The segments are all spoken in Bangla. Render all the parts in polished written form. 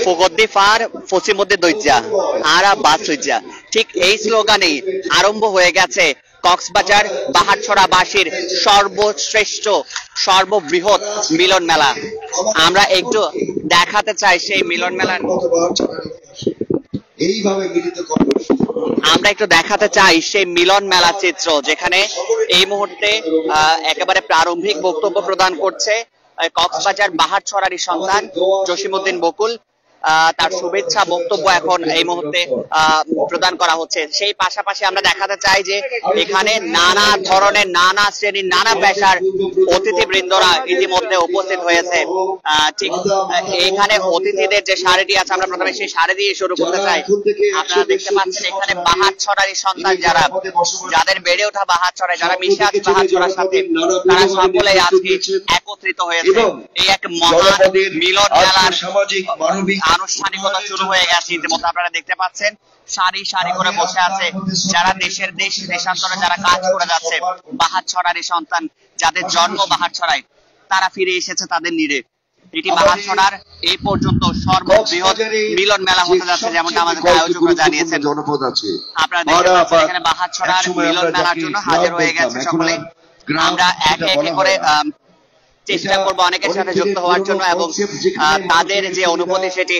ফগদ্দি ফার ফসিমদ্দি দৈজা আরা বাসুইজা, ঠিক এই স্লোগানেই আরম্ভ হয়ে গেছে কক্সবাজার বাহারছড়াবাসীর সর্বশ্রেষ্ঠ সর্ববৃহৎ মিলন মেলা। আমরা একটু দেখাতে চাই সেই মিলন মেলার, আমরা একটু দেখাতে চাই সেই মিলন মেলা চিত্র, যেখানে এই মুহূর্তে একেবারে প্রারম্ভিক বক্তব্য প্রদান করছে কক্সবাজার বাহারছড়ারই সন্তান জসিমউদ্দিন বকুল। তার শুভেচ্ছা বক্তব্য এখন এই মুহূর্তে প্রদান করা হচ্ছে। সেই পাশাপাশি আমরা দেখাতে চাই যে এখানে নানা ধরনের নানা শ্রেণীর নানা পেশার অতিথিবৃন্দরা ইতিমধ্যে উপস্থিত হয়েছে। ঠিক এখানে অতিথিদের যে শাড়িটি আছে, আমরা প্রথমে সেই শাড়ি দিয়ে শুরু করতে চাই। আপনারা দেখতে পাচ্ছেন এখানে বাহারছড়ারই সন্তান যারা, যাদের বেড়ে ওঠা বাহারছড়ায়, যারা মিশে আছে বাহারছড়ার সাথে, তারা সকলেই আজকে একত্রিত হয়েছে। এই এক মহান মিলন মেলার সামাজিক মানবিক আনুষ্ঠানিকতা শুরু হয়ে গেছে। ইতিমধ্যে আপনারা দেখতে পাচ্ছেন সারি সারি করে বসে আছে যারা দেশান্তরে যারা কাজ করে যাচ্ছে, বাহারছড়ারই সন্তান যাদের জন্ম বাহারছড়ায়, তারা ফিরে এসেছে তাদের নিরে। এটি বাহারছড়ার এই পর্যন্ত সর্ববৃহৎ মিলন মেলা হতে যাচ্ছে, যেমনটা আমাদের আয়োজকরা জানিয়েছেন। আপনারা দেখতে পাচ্ছেন এখানে বাহারছড়ার মিলন মেলার জন্য হাজির হয়ে গেছে সকলে। আমরা একে একে করে চেষ্টা করবো অনেকের সাথে যুক্ত হওয়ার জন্য, এবং তাদের যে অনুভূতি সেটি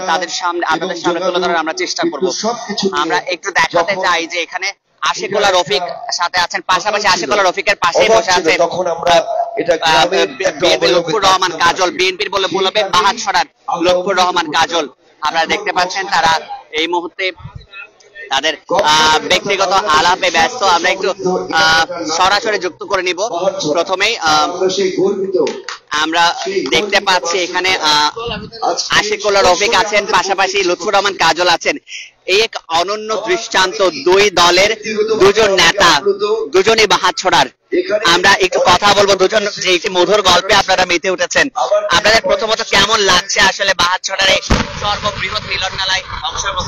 তাদের সামনে, আপনাদের সামনে তুলে ধরার আমরা চেষ্টা করব। আমরা একটু দেখাতে চাই যে এখানে আশিকুল্লাহ রফিক সাথে আছেন, পাশাপাশি আশিকুল্লাহ রফিকের পাশেই বসে আছে লুৎফুর রহমান কাজল, বিএনপির বলে বলবে বাহারছড়ার লুৎফুর রহমান কাজল। আপনারা দেখতে পাচ্ছেন তারা এই মুহূর্তে তাদের ব্যক্তিগত আলাপে ব্যস্ত। আমরা একটু সরাসরি যুক্ত করে নিব। প্রথমেই আমরা দেখতে পাচ্ছি এখানে আশিকুল্লাহ রফিক আছেন, পাশাপাশি লুৎফুর রহমান কাজল আছেন। এই এক অনন্য দৃষ্টান্ত, দুই দলের দুজন নেতা, দুজনই বাহারছড়ার। আমরা একটু কথা বলবো দুজন, যে একটি মধুর গল্পে আপনারা মেতে উঠেছেন। আপনাদের প্রথমত কেমন লাগছে আসলে বাহারছড়ার এই সর্ববৃহৎ মিলন মেলায় অংশগ্রহণ?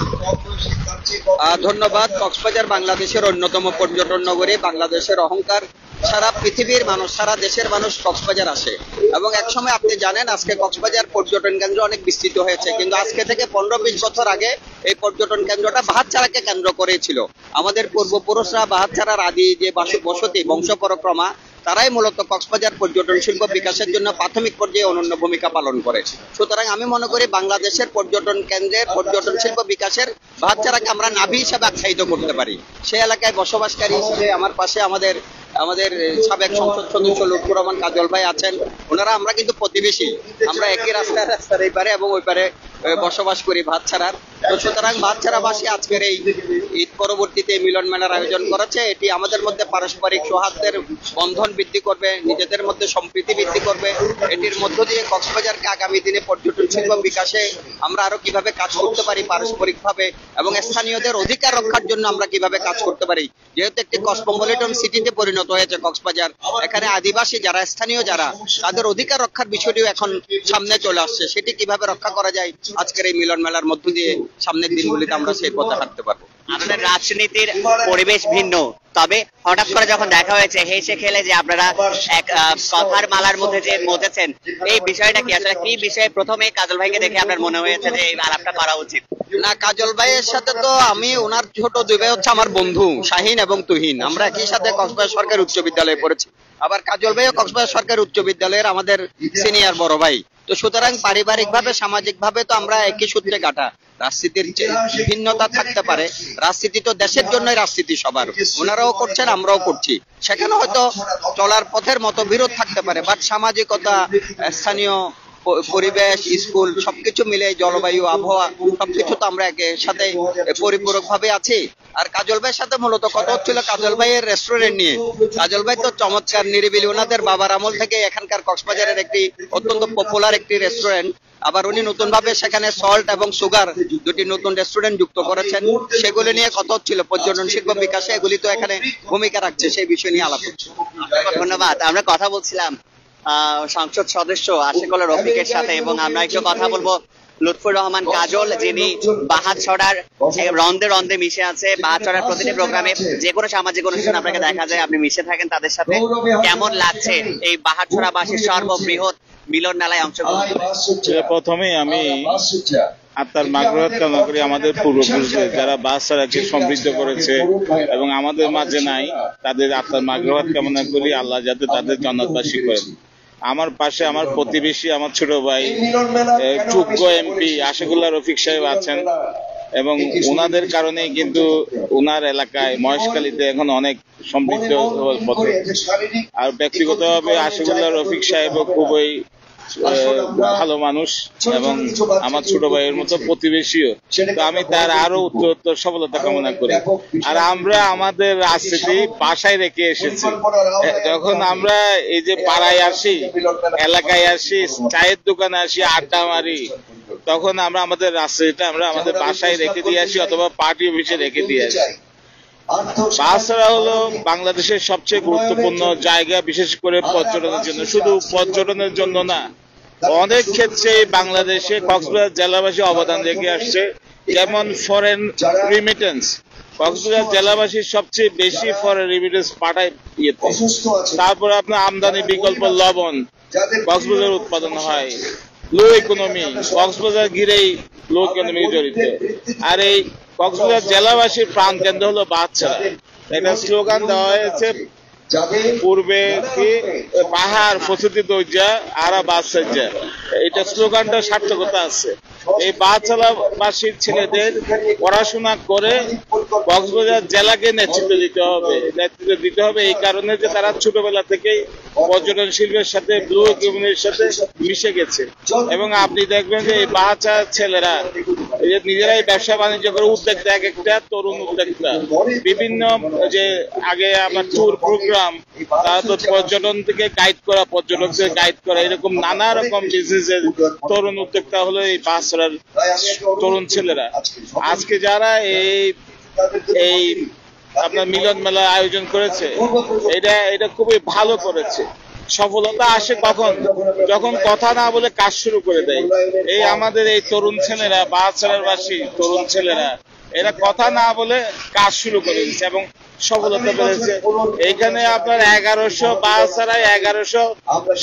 ধন্যবাদ। কক্সবাজার বাংলাদেশের অন্যতম পর্যটন নগরী, বাংলাদেশের অহংকার। সারা পৃথিবীর মানুষ, সারা দেশের মানুষ কক্সবাজার আসে, এবং একসময় আপনি জানেন আজকে কক্সবাজার পর্যটন কেন্দ্র অনেক বিস্তৃত হয়েছে, কিন্তু আজকে থেকে 15-20 বছর আগে এই পর্যটন কেন্দ্রটা বাহারছড়াকে কেন্দ্র করেছিল। আমাদের পূর্বপুরুষরা বাহারছড়ার আদি যে বসতি, বংশ পরক্রমা, তারাই মূলত কক্সবাজার পর্যটন শিল্প বিকাশের জন্য প্রাথমিক পর্যায়ে অনন্য ভূমিকা পালন করে। সুতরাং আমি মনে করি বাংলাদেশের পর্যটন কেন্দ্রের পর্যটন শিল্প বিকাশের বাহারছড়াকে আমরা নাভি হিসাবে আখ্যায়িত করতে পারি। সেই এলাকায় বসবাসকারী হিসেবে আমার পাশে আমাদের সাবেক সংসদ সদস্য লুৎফুর রহমান কাজল ভাই আছেন। ওনারা আমরা কিন্তু প্রতিবেশী, আমরা একই রাস্তার এই পারে এবং ওই পারে বসবাস করি বাহারছড়ার। তো সুতরাং বাহারছড়াবাসী আজকের এই ঈদ পরবর্তীতে মিলন মেলার আয়োজন করেছে। এটি আমাদের মধ্যে পারস্পরিক সৌহার্দ্যের বন্ধন বৃদ্ধি করবে, নিজেদের মধ্যে সম্প্রীতি বৃদ্ধি করবে। এটির মধ্য দিয়ে কক্সবাজারকে আগামী দিনে পর্যটন শিল্প বিকাশে আমরা আরো কিভাবে কাজ করতে পারি পারস্পরিক ভাবে, এবং স্থানীয়দের অধিকার রক্ষার জন্য আমরা কিভাবে কাজ করতে পারি। যেহেতু একটি কসমোপলিটন সিটিতে পরিণত হয়েছে কক্সবাজার, এখানে আদিবাসী যারা, স্থানীয় যারা, তাদের অধিকার রক্ষার বিষয়টিও এখন সামনে চলে আসছে। সেটি কিভাবে রক্ষা করা যায় আজকের এই মিলন মেলার মধ্য দিয়ে সামনের দিনগুলিতে আমরা সেই পথে হাঁটতে পারবো। আমাদের রাজনীতির পরিবেশ ভিন্ন, তবে হঠাৎ করে যখন দেখা হয়েছে হেসে খেলে যে আপনারা এক কথার মালার মধ্যে যে মজেছেন, এই বিষয়টা কি আসলে কি বিষয়ে প্রথমে কাজল ভাইকে দেখে আপনার মনে হয়েছে যে এই আলাপটা করা উচিত? না, কাজল ভাইয়ের সাথে তো আমি, ওনার ছোট দুই ভাই হচ্ছে আমার বন্ধু, শাহিন এবং তুহিন। আমরা একই সাথে কক্সবাজার সরকারি উচ্চ বিদ্যালয়ে পড়েছি। আবার কাজল ভাইও কক্সবাজার সরকারি উচ্চ বিদ্যালয়ের আমাদের সিনিয়র বড় ভাই। তো সুতরাং পারিবারিক ভাবে, সামাজিক ভাবে তো আমরা একই সূত্রে কাটা। রাজনীতির ভিন্নতা থাকতে পারে, রাজনীতি তো দেশের জন্যই রাজনীতি সবার, ওনারাও করছেন আমরাও করছি। সেখানে হয়তো চলার পথের মতো বিরোধ থাকতে পারে, বাট সামাজিকতা, স্থানীয় পরিবেশ, স্কুল সবকিছু মিলে, জলবায়ু, আবহাওয়া সবকিছু তো আমরা একের সাথে পরিপূরক ভাবে আছি। আর কাজল ভাইয়ের সাথে মূলত কথা হচ্ছিল কাজল ভাইয়ের রেস্টুরেন্ট নিয়ে। কাজল ভাই তো চমৎকার, নিরিবিলি, ওনাদের বাবার আমল থেকে এখানকার কক্সবাজারের একটি অত্যন্ত পপুলার একটি রেস্টুরেন্ট। আবার উনি নতুন ভাবে সেখানে সল্ট এবং সুগার দুটি নতুন রেস্টুরেন্ট যুক্ত করেছেন। সেগুলি নিয়ে কথা হচ্ছিল পর্যটন শিল্প বিকাশে, এগুলি তো এখানে ভূমিকা রাখছে, সেই বিষয় নিয়ে আলাপ হচ্ছে। ধন্যবাদ। আমরা কথা বলছিলাম সংসদ সদস্য আশিকুল্লাহ রফিকের সাথে, এবং আমরা একটু কথা বলবো লুৎফর রহমান কাজল, যিনি বাহাতছড়ার রন্ধে রন্ধে মিশে আছে। বাহাতছড়ার প্রতিটি প্রোগ্রামে যে কোনো সামাজিক অনুষ্ঠান আপনাকে দেখা যায়, আপনি মিশে থাকেন তাদের সাথে। কেমন লাগছে এই বাহাতছড়াবাসীর সর্ববৃহৎ মিলন মেলায় অংশগ্রহণ করে? প্রথমেই আমি আত্মার মাগফিরাত কামনা করি আমাদের পূর্বপুরুষদের যারা বাচ্চারাকে সমৃদ্ধ করেছে এবং আমাদের মাঝে নাই, তাদের আত্মার মাগফিরাত কামনা করি। আল্লাহ যাতে তাদের জান্নাতবাসী করেন। আমার পাশে আমার প্রতিবেশী, আমার ছোট ভাই যোগ্য এমপি আশিকুল্লাহ রফিক সাহেব আছেন এবং ওনাদের কারণেই কিন্তু ওনার এলাকায় মহেশখালীতে এখন অনেক সমৃদ্ধ পথে। আর ব্যক্তিগতভাবে আশিকুল্লাহ রফিক সাহেবও খুবই ভালো মানুষ এবং আমার ছোট ভাইয়ের মতো প্রতিবেশীও। তো আমি তার আরো উত্তরোত্তর সফলতা কামনা করি। আর আমরা আমাদের রাজনীতি বাসায় রেখে এসেছি। যখন আমরা এই যে পাড়ায় আসি, এলাকায় আসি, চায়ের দোকানে আসি, আড্ডা মারি, তখন আমরা আমাদের রাজনীতিটা আমরা আমাদের বাসায় রেখে দিয়ে আসি অথবা পার্টি অফিসে রেখে দিয়ে আসি। বাছড়া হলো বাংলাদেশের সবচেয়ে গুরুত্বপূর্ণ জায়গা, বিশেষ করে পর্যটনের জন্য। শুধু পর্যটনের জন্য না, অনেক ক্ষেত্রে বাংলাদেশে কক্সবাজার জেলাবাসী অবদান রেখে আসছে। যেমন ফরেন রিমিটেন্স, কক্সবাজার জেলাবাসীর সবচেয়ে বেশি ফরেন রিমিটেন্স পাঠায় ইয়েতে। তারপর আপনার আমদানি বিকল্প লবণ কক্সবাজার উৎপাদন হয়। লো ইকোনমি, কক্সবাজার ঘিরেই লো ইকোনমি জড়িত। আর এই কক্সবাজার জেলাবাসীর প্রাণ কেন্দ্র হলো বাহাতছড়া। একটা স্লোগান দেওয়া হয়েছে পূর্বে কি, পাহাড় ফসতি দৌজা আরা বাসা। এটা স্লোগানটা সার্থকতা আছে। এই বাহাতছড়াবাসীর ছেলেদের পড়াশোনা করে কক্সবাজার জেলাকে নেতৃত্ব দিতে হবে। এই কারণে যে তারা ছোটবেলা থেকেই পর্যটন শিল্পের সাথে, ব্লু ইকোনমির সাথে মিশে গেছে। এবং আপনি দেখবেন যে এই বাহাতছড়ার ছেলেরা নিজেরাই ব্যবসা বাণিজ্য করে উদ্যোক্তা, এক একটা তরুণ উদ্যোক্তা। বিভিন্ন যে আগে আমার ট্যুর প্রোগ্রাম, তারা তো পর্যটন থেকে গাইড করা, পর্যটকদের গাইড করা, এরকম নানা রকম বিজনেসের তরুণ উদ্যোক্তা হলো এই বাহাতছড়ার তরুণ ছেলেরা। আজকে যারা এই আপনার মিলন মেলা আয়োজন করেছে, এটা খুবই ভালো করেছে। সফলতা আসে কখন? যখন কথা না বলে কাজ শুরু করে দেয়। এই আমাদের এই তরুণ ছেলেরা, বাহাতছড়ার বাসী তরুণ ছেলেরা, এরা কথা না বলে কাজ শুরু করে দিচ্ছে এবং সফলতা পেয়েছে। এইখানে আপনার 1100 বাহাতছড়ায় 1100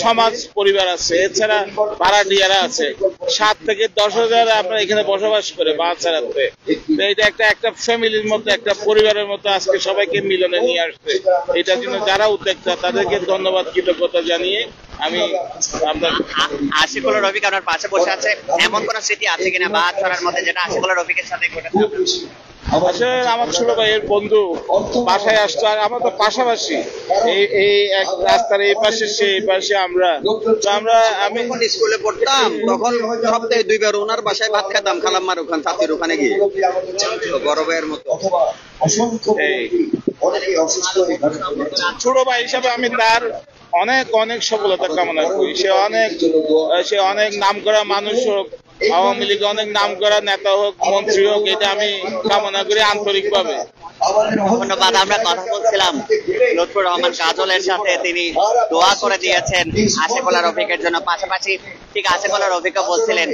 সমাজ পরিবার আছে। এছাড়া ভাড়াটিয়ারা আছে। 7 থেকে 10,000 আপনার এখানে বসবাস করে বাহাতছড়াতে। এটা একটা ফ্যামিলির মতো, একটা পরিবারের মতো আজকে সবাইকে মিলনে নিয়ে আসছে। এটার জন্য যারা উদ্যোক্তা তাদেরকে ধন্যবাদ, কৃতজ্ঞতা জানিয়ে আমি আপনার আশিকুল্লাহ রফিক আপনার পাশে বসে আছে। এমন কোন স্মৃতি আছে কিনা বাহাতছড়ার মধ্যে যেটা আশিকুল্লাহ রফিকের সাথে ঘটেছে? আসলে আমার ছোট ভাইয়ের বন্ধু বাসায় আসতো, আর আমরা তো পাশাপাশি এই এক রাস্তার এই পাশে সেই পাশে আমি স্কুলে পড়তাম, তখন সপ্তাহে 2 বার ওনার বাসায় ভাত খেতাম, খালাম্মার ওখানে, চাচির ওখানে গিয়ে, বড় ভাইয়ের মতো। ছোট ভাই হিসাবে আমি তার অনেক অনেক সফলতা কামনা করি। সে অনেক নাম করা মানুষ হোক, আওয়ামী লীগ অনেক নাম করা নেতা হোক, মন্ত্রী হোক, এটা আমি কামনা করি আন্তরিকভাবে। ধন্যবাদ। আমরা কথা বলছিলাম লুৎফর রহমান কাজলের সাথে, তিনি দোয়া করে দিয়েছেন আশিকুল্লাহ রফিকের জন্য। পাশাপাশি ঠিক আশিকুল্লাহ রফিকও বলছিলেন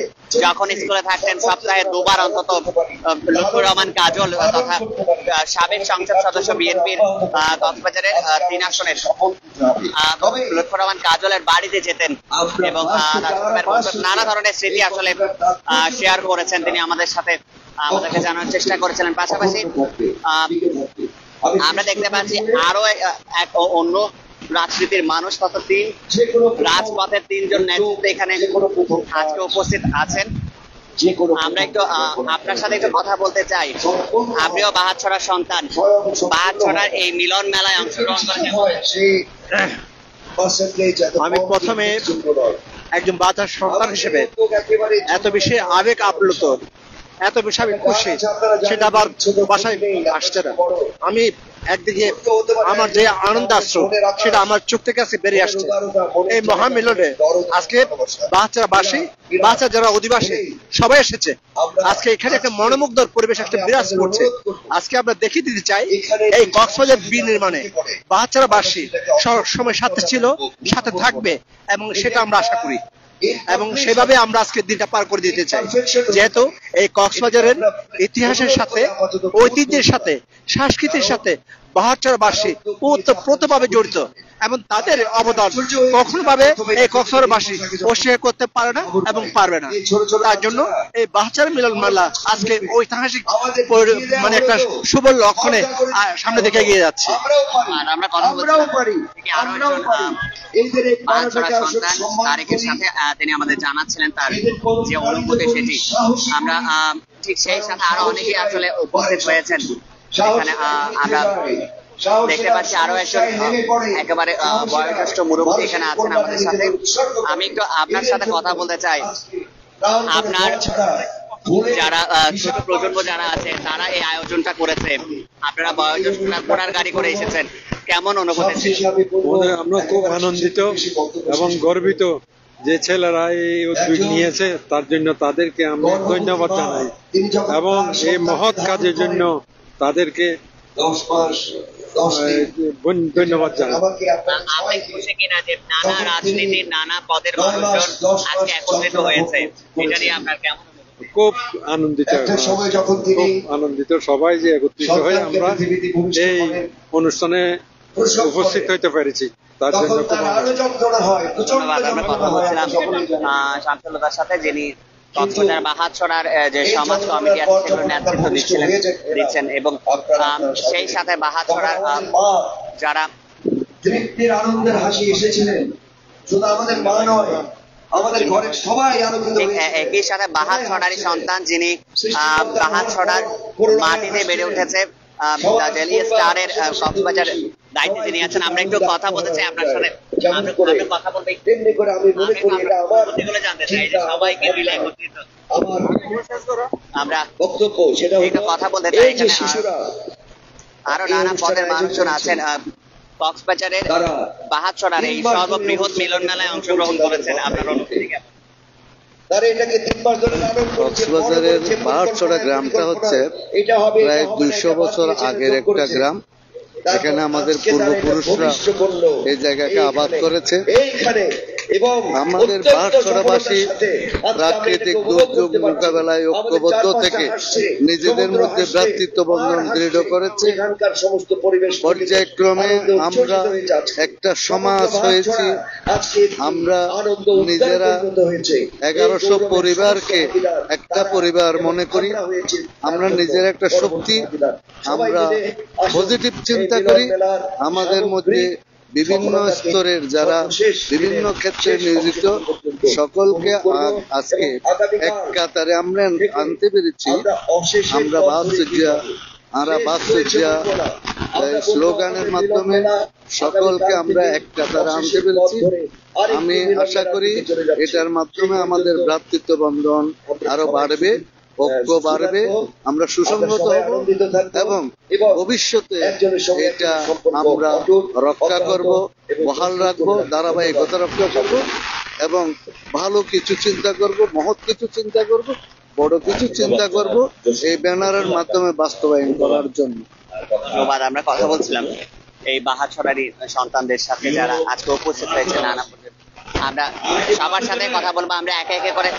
যখন স্কুলে থাকতেন সপ্তাহে 2 বার অন্তত লুৎফর রহমান কাজল তথা সাবেক সংসদ সদস্য বিএনপির কক্সবাজারের 3 আসনের লুৎফর রহমান কাজলের বাড়িতে যেতেন এবং নানা ধরনের স্মৃতি আসলে শেয়ার করেছেন তিনি আমাদের সাথে, আমাদেরকে জানার চেষ্টা করেছিলেন। পাশাপাশি আমরা দেখতে পাচ্ছি আরো এক অন্য রাজনীতির মানুষ, তত 3 রাজপথের 3 জন নেতৃত্ব এখানে আজকে উপস্থিত আছেন। আমরা একটু আপনার সাথে একটু কথা বলতে চাই। আপনিও বাহাতছড়ার সন্তান, বাহাতছড়ার এই মিলন মেলায় অংশগ্রহণ করেছেন। আমি প্রথমে একজন বাচ্চার সন্তান হিসেবে এত বেশি আবেগ আপ্লুত, এত বেশি আমি খুশি, সেটা আবার বাসায় আসছে না। আমি একদিকে আমার যে আনন্দ আসছে সেটা আমার চোখ থেকে আজকে বেরিয়ে আসছে। এই মহামিলনে আজকে বাচ্চাবাসী, বাচ্চা যারা অধিবাসী সবাই এসেছে। আজকে এখানে একটা মনোমুগ্ধর পরিবেশ একটা বিরাজ করছে। আজকে আমরা দেখিয়ে দিতে চাই এই কক্সবাজার বিনির্মাণে বাচ্চাবাসী সময় সাথে ছিল, সাথে থাকবে এবং সেটা আমরা আশা করি। এবং সেভাবে আমরা আজকের দিনটা পার করে দিতে চাই। যেহেতু এই কক্সবাজারের ইতিহাসের সাথে, ঐতিহ্যের সাথে, সংস্কৃতির সাথে বাহারচরবাসী ওতপ্রোতভাবে জড়িত এবং তাদের অবদান কখনো ভাবে এই কক্সবাজারবাসী অস্বীকার করতে পারে না এবং পারবে না। তার জন্য এই বাহারচর মিলন মেলা আজকে ঐতিহাসিক মানে একটা শুভ লক্ষণে সামনে দিকে এগিয়ে যাচ্ছে। আর আমরা কথা বলছিলাম আরো একজন বাহারচরা সন্তান তারেকের সাথে, তিনি আমাদের জানাচ্ছিলেন তার যে অনুভূতি সেটি। আমরা ঠিক সেই সাথে আরো অনেকেই আসলে উপস্থিত হয়েছেন এখানে। আমরা দেখতে পাচ্ছি আরো একজন একেবারে বয়োজ্যেষ্ঠ মুরব্বী এখানে আছেন আমাদের সাথে। আমি একটু আপনার সাথে কথা বলতে চাই। আপনার যারা ছোট প্রজন্ম যারা আছে তারা এই আয়োজনটা করেছে, আপনারা বয়োজ্যেষ্ঠরা ঘোড়ার গাড়ি করে এসেছেন, কেমন অনুভূতি? আমরা খুব আনন্দিত এবং গর্বিত যে ছেলেরা এই উদ্যোগ নিয়েছে, তার জন্য তাদেরকে আমরা ধন্যবাদ জানাই এবং এই মহৎ কাজের জন্য তাদেরকে ধন্যবাদ জানাই। আপনি খুশি কিনা যে নানা রাজনীতির নানা পদের মানুষজন আজকে একত্রিত হয়েছে, এটা নিয়ে আপনার কেমন? খুব আনন্দিত, খুব আনন্দিত সবাই যে একত্রিত হয়ে আমরা এই অনুষ্ঠানে উপস্থিত হইতে পেরেছি, তার জন্য খুব ধন্যবাদ। আমরা কথা বলছিলাম শামসুল্লাহর সাথে, যিনি কক্সবাজার বাহারচরার যে সমাজ কমিটি আছে সেগুলোর নেতৃত্ব দিচ্ছেন এবং সেই সাথে বাহারচরার যারা তৃপ্তির আনন্দের হাসি এসেছিলেন, শুধু আমাদের মা নয় আমাদের ঘরের সবাই আনন্দিত হয়েছে। একই সাথে বাহারচরারই সন্তান, যিনি বাহারচরার মাটিতে বেড়ে উঠেছে, স্টারের কক্সবাজার দায়িত্বে যিনি আছেন। আমরা একটু কথা বলতে চাই আপনার সাথে, কথা বলতে জানতে চাই যে সবাইকে মিলে একত্রিত আমরা বক্তব্য সেটা কথা বলতে চাই। আরো নানা পদের মানুষজন আছেন কক্সবাজারের বাহারচরার এই সর্ববৃহৎ মিলন মেলায় অংশগ্রহণ করেছেন, আপনার অনুভূতি কেমন? কক্সবাজারের বাহারচরা গ্রামটা হচ্ছে প্রায় 200 বছর আগের একটা গ্রাম। এখানে আমাদের পূর্বপুরুষরা এই জায়গাকে আবাদ করেছে। আমাদের বাহারচরাবাসী প্রাকৃতিক দুর্যোগ মোকাবেলায় ঐক্যবদ্ধ থেকে নিজেদের মধ্যে ভ্রাতৃত্ব বন্ধন দৃঢ় করেছে। পর্যায়ক্রমে আমরা একটা সমাজ হয়েছি। আমরা নিজেরা 1100 পরিবারকে একটা পরিবার মনে করি। আমরা নিজের একটা শক্তি, আমরা পজিটিভ চিন্তা করি। আমাদের মধ্যে বিভিন্ন স্তরের যারা বিভিন্ন ক্ষেত্রে নিয়োজিত সকলকে আজকে এক কাতারে আমরা আনতে পেরেছি। আমরা বাসুজিয়া স্লোগানের মাধ্যমে সকলকে আমরা এক কাতারে আনতে পেরেছি। আমি আশা করি এটার মাধ্যমে আমাদের ভ্রাতৃত্ব বন্ধন আরো বাড়বে, ঐক্য বাড়বে, আমরা সুসংহত হব এবং ভবিষ্যতে এটা আমরা রক্ষা করব, বহাল রাখবো, ধারাবাহিকতা রক্ষা করব এবং ভালো কিছু চিন্তা করব, মহৎ কিছু চিন্তা করব, বড় কিছু চিন্তা করব এই ব্যানারের মাধ্যমে বাস্তবায়ন করার জন্য। ধন্যবাদ। আমরা কথা বলছিলাম এই বাহারচরারই সন্তানদের সাথে যারা আজকে উপস্থিত হয়েছে নানা। আমরা সবার সাথে কথা বলবো, আমরা একে একে করে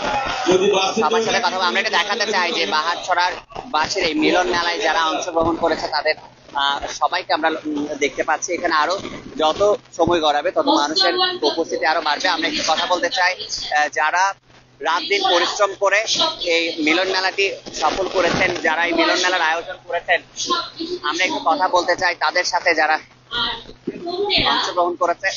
সবার সাথে কথা বলবো। আমরা এটা দেখাতে চাই যে বাহারচরার বাসীর এই মিলন মেলায় যারা অংশগ্রহণ করেছে তাদের সবাইকে আমরা দেখতে পাচ্ছি। এখানে আরো যত সময় গড়াবে তত মানুষের উপস্থিতি আরো বাড়বে। আমরা একটু কথা বলতে চাই যারা রাত দিন পরিশ্রম করে এই মিলন মেলাটি সফল করেছেন, যারা এই মিলন মেলার আয়োজন করেছেন, আমরা একটু কথা বলতে চাই তাদের সাথে যারা অংশগ্রহণ করেছে,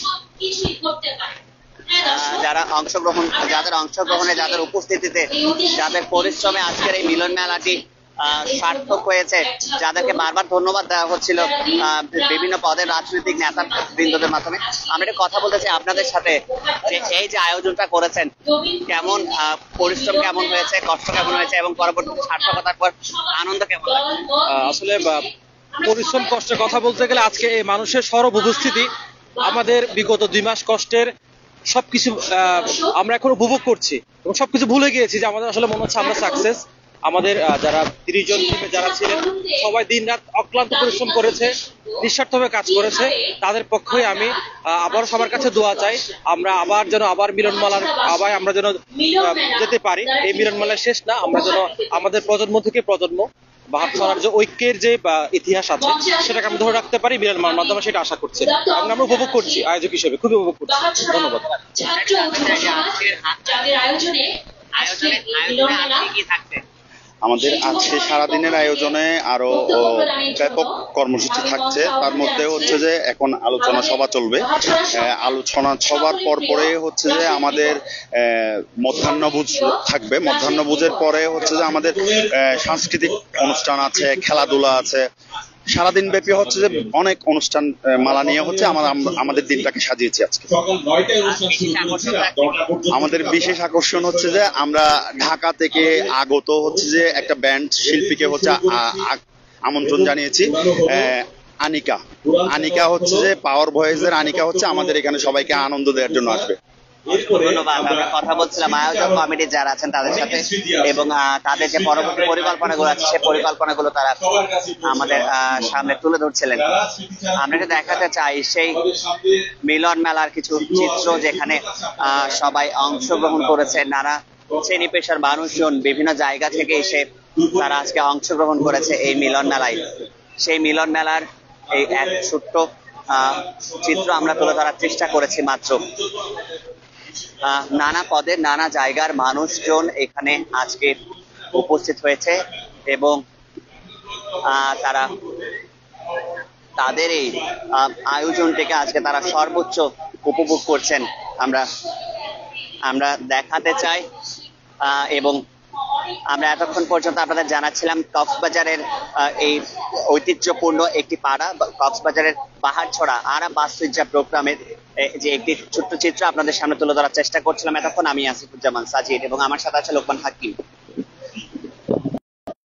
যাদের অংশগ্রহণে, যাদের উপস্থিতিতে, যাদের পরিশ্রমে আজকের এই মিলন মেলাটি সার্থক হয়েছে, যাদেরকে বারবার ধন্যবাদ দেওয়া হচ্ছিল বিভিন্ন পদের রাজনৈতিক নেতা বৃন্দদের মাধ্যমে। আমরা একটা কথা বলতে চাই আপনাদের সাথে যে এই যে আয়োজনটা করেছেন, কেমন পরিশ্রম কেমন হয়েছে, কষ্ট কেমন হয়েছে এবং পরবর্তীতে সার্থকতার পর আনন্দ কেমন লাগে? আসলে পরিশ্রম কষ্টের কথা বলতে গেলে আজকে এই মানুষের সরব উপস্থিতি আমাদের বিগত 2 মাস কষ্টের সবকিছু আমরা এখন উপভোগ করছি এবং সবকিছু ভুলে গিয়েছি যে আমাদের আসলে মনে হচ্ছে আমরা সাকসেস। আমাদের যারা 30 জন টিমে যারা ছিলেন সবাই দিনরাত অক্লান্ত পরিশ্রম করেছে, নিঃস্বার্থভাবে কাজ করেছে। তাদের পক্ষে আমি আবার সবার কাছে দোয়া চাই, আমরা আবার মিলনমেলার আবার আমরা যেন যেতে পারি। এই মিলনমেলা শেষ না, আমরা যেন আমাদের প্রজন্ম থেকে প্রজন্ম বাহার যে ঐক্যের যে ইতিহাস আছে সেটাকে আমরা ধরে রাখতে পারি মিলনমেলার মাধ্যমে, সেটা আশা করছি। আমরা উপভোগ করছি আয়োজক হিসেবে, খুবই উপভোগ করছি। ধন্যবাদ। আমাদের আজকে সারাদিনের আয়োজনে আরো ব্যাপক কর্মসূচি থাকছে। তার মধ্যে হচ্ছে যে এখন আলোচনা সভা চলবে। আলোচনা সভার পরে হচ্ছে যে আমাদের মধ্যাহ্নভোজ থাকবে। মধ্যাহ্নভোজের পরে হচ্ছে যে আমাদের সাংস্কৃতিক অনুষ্ঠান আছে, খেলাধুলা আছে। সারাদিন ব্যাপী হচ্ছে যে অনেক অনুষ্ঠান মালা নিয়ে হচ্ছে আমাদের দিনটাকে সাজিয়েছি আজকে। আমাদের বিশেষ আকর্ষণ হচ্ছে যে আমরা ঢাকা থেকে আগত হচ্ছে যে একটা ব্যান্ড শিল্পীকে হচ্ছে আমন্ত্রণ জানিয়েছি। আনিকা হচ্ছে যে পাওয়ার ভয়েসের আনিকা হচ্ছে আমাদের এখানে সবাইকে আনন্দ দেওয়ার জন্য আসবে। ধন্যবাদ। আমরা কথা বলছিলাম আয়োজক কমিটি যারা আছেন তাদের সাথে, এবং তাদের যে পরবর্তী পরিকল্পনাগুলো আছে সেই পরিকল্পনাগুলো তারা আমাদের সামনে তুলে ধরছিলেন। আমরা এটা দেখাতে চাই সেই মিলন মেলার কিছু চিত্র, যেখানে সবাই অংশগ্রহণ করেছে। নানা শ্রেণী পেশার মানুষজন বিভিন্ন জায়গা থেকে এসে তারা আজকে অংশগ্রহণ করেছে এই মিলন মেলায়। সেই মিলন মেলার এই এক ছোট্ট চিত্র আমরা তুলে ধরার চেষ্টা করেছি মাত্র। নানা পদের নানা জায়গার মানুষজন এখানে আজকে উপস্থিত হয়েছে এবং তারা তাদের এই আয়োজনটিকে আজকে তারা সর্বোচ্চ উপভোগ করছেন। আমরা দেখাতে চাই এবং আমরা এতক্ষণ পর্যন্ত আপনাদের জানাচ্ছিলাম কক্সবাজারের এই ঐতিহ্যপূর্ণ একটি পাড়া, কক্সবাজারের পাহাড়ছড়া আরাম বাস্তুজ্জা প্রোগ্রামের যে একটি ছোট্ট চিত্র আপনাদের সামনে তুলে ধরার চেষ্টা করছিলাম এতক্ষণ। আমি আসিফুজ্জামান সাজিদ এবং আমার সাথে আছে লোকমান হাকিম।